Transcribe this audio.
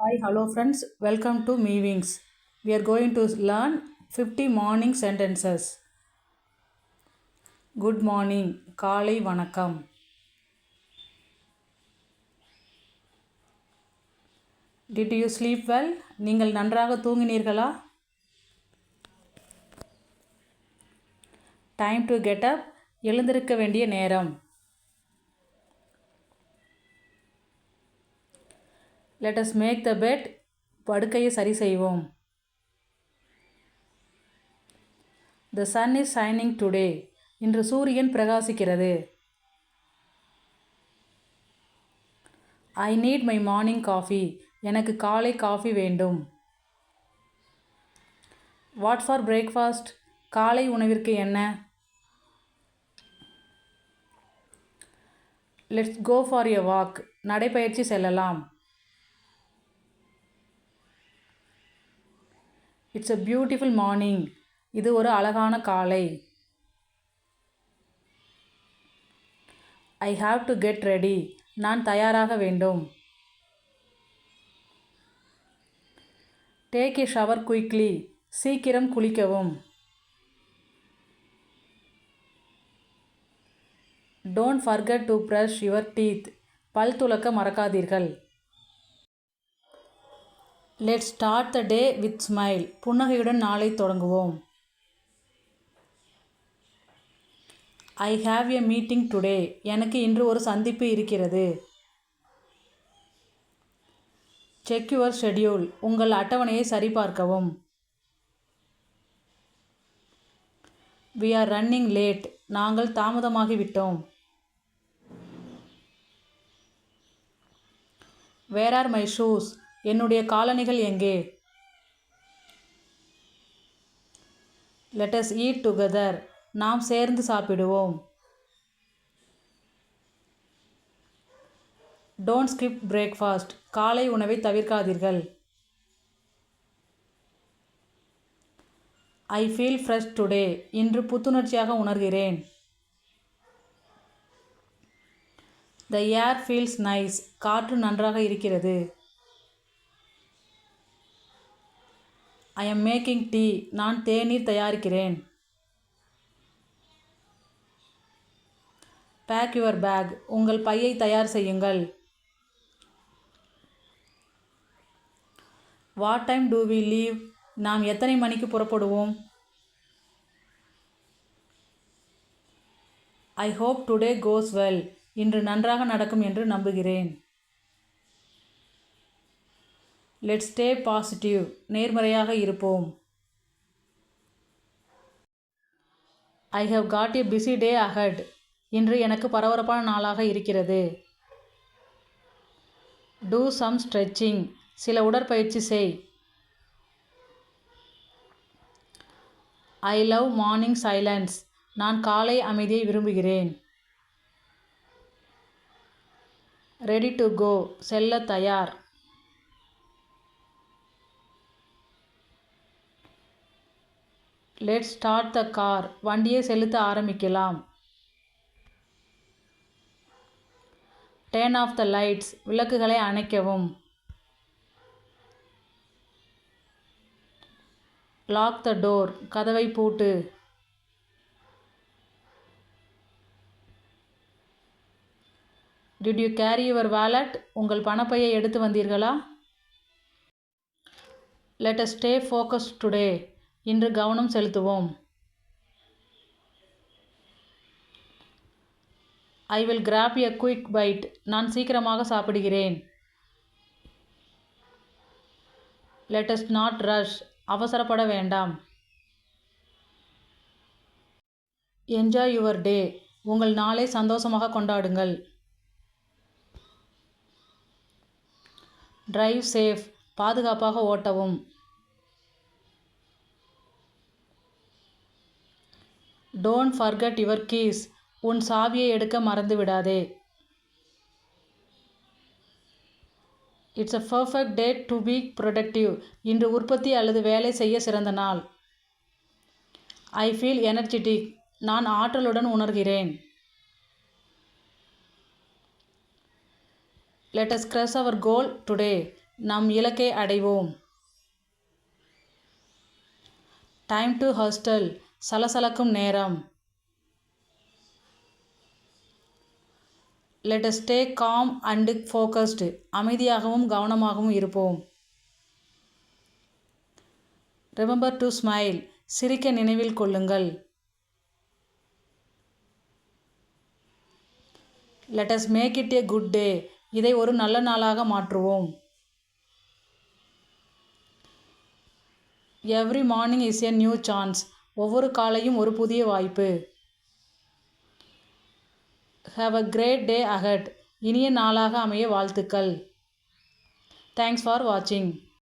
Hi, hello friends. Welcome to Meetings. We are going to learn 50 morning sentences. Good morning. காலை வணக்கம். Did you sleep well? நீங்கள் நன்றாக தூங்கினீர்களா? Time to get up. எழுந்திருக்க வேண்டிய நேரம். Let us make the bed. படுக்கையை சரி செய்வோம். The sun is shining today. இன்று சூரியன் பிரகாசிக்கிறது. I need my morning coffee. எனக்கு காலை காஃபி வேண்டும். What for breakfast? காலை உணவிற்கு என்ன? Let's go for a walk. நடைப்பயிற்சி செல்லலாம். It's a beautiful morning. இது ஒரு அழகான காலை. I have to get ready. நான் தயாராக வேண்டும். Take a shower quickly. சீக்கிரம் குளிக்கவும். Don't forget to brush your teeth. பல் துலக்க மறக்காதீர்கள். Let's start the day with smile. புன்னகையுடன் நாளை தொடங்குவோம். I have a meeting today. எனக்கு இன்று ஒரு சந்திப்பு இருக்கிறது. Check your schedule. உங்கள் அட்டவணையை சரிபார்க்கவும். We are running late. நாங்கள் தாமதமாகிவிட்டோம். Where are my shoes? என்னுடைய காலணிகள் எங்கே? Let us eat together. நாம் சேர்ந்து சாப்பிடுவோம். Don't skip breakfast. காலை உணவை தவிர்க்காதீர்கள். I feel fresh today. இன்று புத்துணர்ச்சியாக உணர்கிறேன். The air feels nice. காற்று நன்றாக இருக்கிறது. I am making tea. நான் தேநீர் தயாரிக்கிறேன். Pack your bag. உங்கள் பையை தயார் செய்யுங்கள். What time do we leave? நாம் எத்தனை மணிக்கு புறப்படுவோம்? I hope today goes well. இன்று நன்றாக நடக்கும் என்று நம்புகிறேன். Let's stay positive. நேர்மறையாக இருப்போம். I have got a busy day ahead. இன்று எனக்கு பரபரப்பான நாளாக இருக்கிறது. Do some stretching. சில உடற்பயிற்சி செய். I love morning silence. நான் காலை அமைதியை விரும்புகிறேன். Ready to go. செல்ல தயார். Let's start the car. வண்டியை செலுத்த ஆரம்பிக்கலாம். Turn off the lights. விளக்குகளை அணைக்கவும். Lock the door. கதவை பூட்டு. Did you carry your wallet? உங்கள் பணப்பையை எடுத்து வந்தீர்களா? Let us stay focused today. இன்று கவனம் செலுத்துவோம். I will grab a quick bite. நான் சீக்கிரமாக சாப்பிடுகிறேன். Let us not rush. அவசரப்பட வேண்டாம். Enjoy your day. உங்கள் நாளை சந்தோஷமாக கொண்டாடுங்கள். Drive safe. பாதுகாப்பாக ஓட்டவும். Don't forget your keys. உன் சாவியை எடுக்க மறந்து விடாதே. It's a perfect day to be productive. இன்று உற்பத்தி அல்லது வேலை செய்ய சிறந்த நாள். I feel energetic. நான் ஆற்றலுடன் உணர்கிறேன். Let us crush our goal today. நம் இலக்கை அடைவோம். Time to hustle. சலசலக்கும் நேரம். Let us stay calm and focused. அமைதியாகவும் கவனமாகவும் இருப்போம். Remember to smile. சிரிக்க நினைவில் கொள்ளுங்கள். Let us make it a good day. இதை ஒரு நல்ல நாளாக மாற்றுவோம். Every morning is a new chance. ஒவ்வொரு காலையும் ஒரு புதிய வாய்ப்பு. Have a great day ahead. இனிய நாளாக அமைய வாழ்த்துக்கள். தேங்க்ஸ் ஃபார் வாட்சிங்.